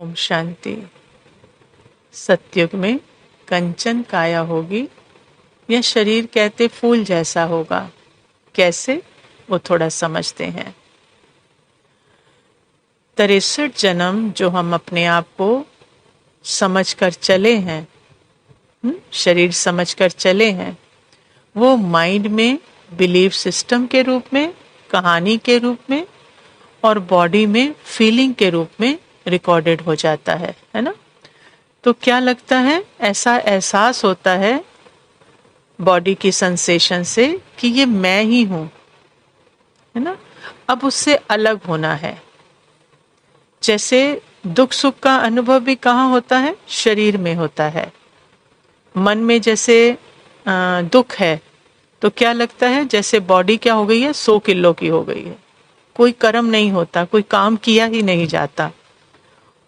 ओम शांति। सतयुग में कंचन काया होगी या शरीर कहते फूल जैसा होगा। कैसे, वो थोड़ा समझते हैं। 63 जन्म जो हम अपने आप को समझकर चले हैं, शरीर समझकर चले हैं, वो माइंड में बिलीफ सिस्टम के रूप में, कहानी के रूप में और बॉडी में फीलिंग के रूप में रिकॉर्डेड हो जाता है ना। तो क्या लगता है, ऐसा एहसास होता है बॉडी की सेंसेशन से कि ये मैं ही हूं, है ना। अब उससे अलग होना है। जैसे दुख सुख का अनुभव भी कहाँ होता है? शरीर में होता है। मन में जैसे दुख है तो क्या लगता है, जैसे बॉडी क्या हो गई है, 100 किलो की हो गई है, कोई कर्म नहीं होता, कोई काम किया ही नहीं जाता।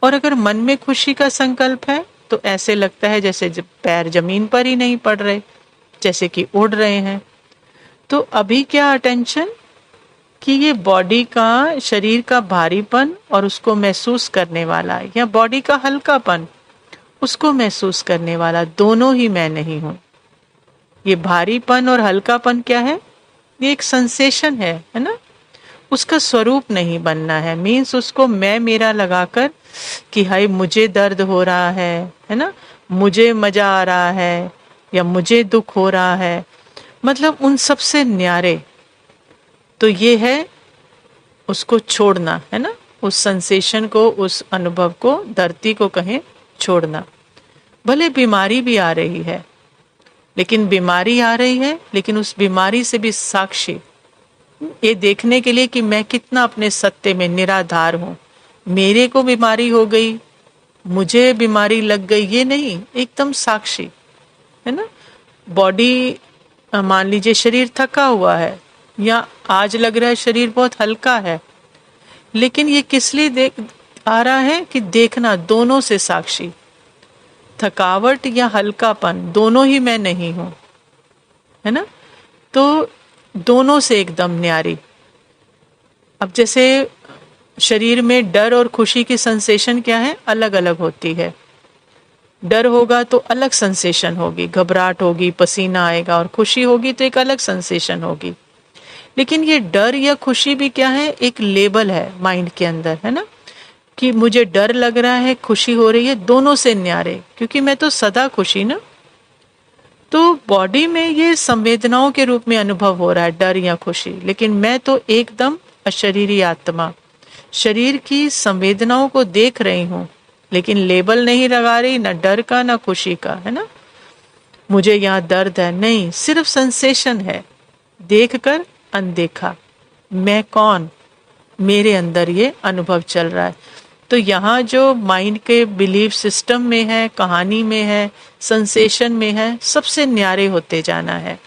और अगर मन में खुशी का संकल्प है तो ऐसे लगता है जैसे पैर जमीन पर ही नहीं पड़ रहे, जैसे कि उड़ रहे हैं। तो अभी क्या अटेंशन कि ये बॉडी का, शरीर का भारीपन और उसको महसूस करने वाला, या बॉडी का हल्कापन उसको महसूस करने वाला, दोनों ही मैं नहीं हूं। ये भारीपन और हल्कापन क्या है? ये एक सेंसेशन है ना। उसका स्वरूप नहीं बनना है। मीन्स उसको मैं मेरा लगाकर कि हाय मुझे दर्द हो रहा है ना, मुझे मजा आ रहा है या मुझे दुख हो रहा है, मतलब उन सब से न्यारे। तो ये है उसको छोड़ना, है ना, उस सेंसेशन को, उस अनुभव को, धरती को कहें छोड़ना। भले बीमारी भी आ रही है, लेकिन बीमारी आ रही है, लेकिन उस बीमारी से भी साक्षी, ये देखने के लिए कि मैं कितना अपने सत्य में निराधार हूं। मेरे को बीमारी हो गई, मुझे बीमारी लग गई, ये नहीं, एकदम साक्षी, है ना। बॉडी, मान लीजिए शरीर थका हुआ है या आज लग रहा है शरीर बहुत हल्का है, लेकिन ये किस लिए देख आ रहा है कि देखना, दोनों से साक्षी। थकावट या हल्कापन दोनों ही मैं नहीं हूं, है ना। तो दोनों से एकदम न्यारी। अब जैसे शरीर में डर और खुशी की सेंसेशन क्या है, अलग अलग होती है। डर होगा तो अलग सेंसेशन होगी, घबराहट होगी, पसीना आएगा, और खुशी होगी तो एक अलग सेंसेशन होगी। लेकिन ये डर या खुशी भी क्या है, एक लेबल है माइंड के अंदर, है ना, कि मुझे डर लग रहा है, खुशी हो रही है, दोनों से न्यारे, क्योंकि मैं तो सदा खुशी ना। तो बॉडी में ये संवेदनाओं के रूप में अनुभव हो रहा है, डर या खुशी, लेकिन मैं तो एकदम अशरीरी आत्मा, शरीर की संवेदनाओं को देख रही हूं, लेकिन लेबल नहीं लगा रही, ना डर का ना खुशी का, है ना। मुझे यहाँ दर्द है, नहीं, सिर्फ सेंसेशन है, देखकर अनदेखा। मैं कौन? मेरे अंदर ये अनुभव चल रहा है। तो यहाँ जो माइंड के बिलीफ सिस्टम में है, कहानी में है, सेंसेशन में है, सबसे न्यारे होते जाना है।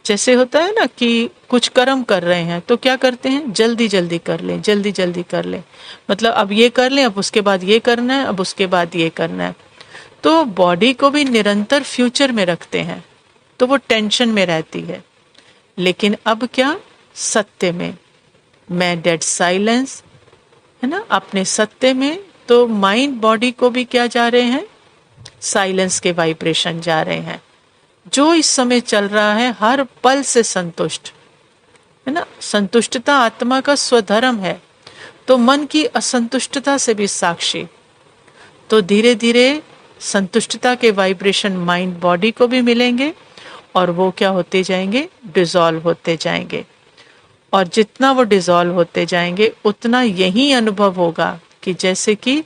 जैसे होता है ना कि कुछ कर्म कर रहे हैं तो क्या करते हैं, जल्दी जल्दी कर लें, जल्दी जल्दी कर लें, मतलब अब ये कर लें, अब उसके बाद ये करना है, अब उसके बाद ये करना है। तो बॉडी को भी निरंतर फ्यूचर में रखते हैं, तो वो टेंशन में रहती है। लेकिन अब क्या, सत्य में, मैं डेड साइलेंस, है ना, अपने सत्य में। तो माइंड बॉडी को भी क्या जा रहे हैं, साइलेंस के वाइब्रेशन जा रहे हैं। जो इस समय चल रहा है हर पल से संतुष्ट, है ना। संतुष्टता आत्मा का स्वधर्म है, तो मन की असंतुष्टता से भी साक्षी। तो धीरे धीरे संतुष्टता के वाइब्रेशन माइंड बॉडी को भी मिलेंगे, और वो क्या होते जाएंगे, डिसॉल्व होते जाएंगे। और जितना वो डिसॉल्व होते जाएंगे उतना यही अनुभव होगा कि जैसे कि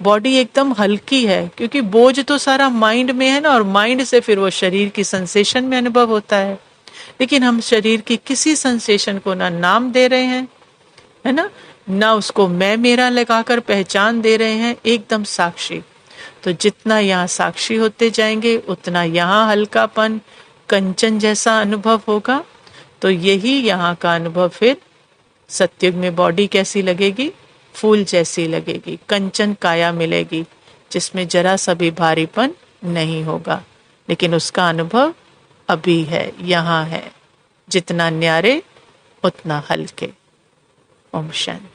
बॉडी एकदम हल्की है, क्योंकि बोझ तो सारा माइंड में है ना, और माइंड से फिर वो शरीर की सेंसेशन में अनुभव होता है। लेकिन हम शरीर की किसी सेंसेशन को ना नाम दे रहे हैं, है ना उसको मैं मेरा लगाकर पहचान दे रहे हैं, एकदम साक्षी। तो जितना यहाँ साक्षी होते जाएंगे उतना यहाँ हल्कापन, कंचन जैसा अनुभव होगा। तो यही यहाँ का अनुभव फिर सतयुग में बॉडी कैसी लगेगी, फूल जैसी लगेगी, कंचन काया मिलेगी, जिसमें जरा सा भी भारीपन नहीं होगा। लेकिन उसका अनुभव अभी है, यहाँ है। जितना न्यारे उतना हल्के। ओम शांति।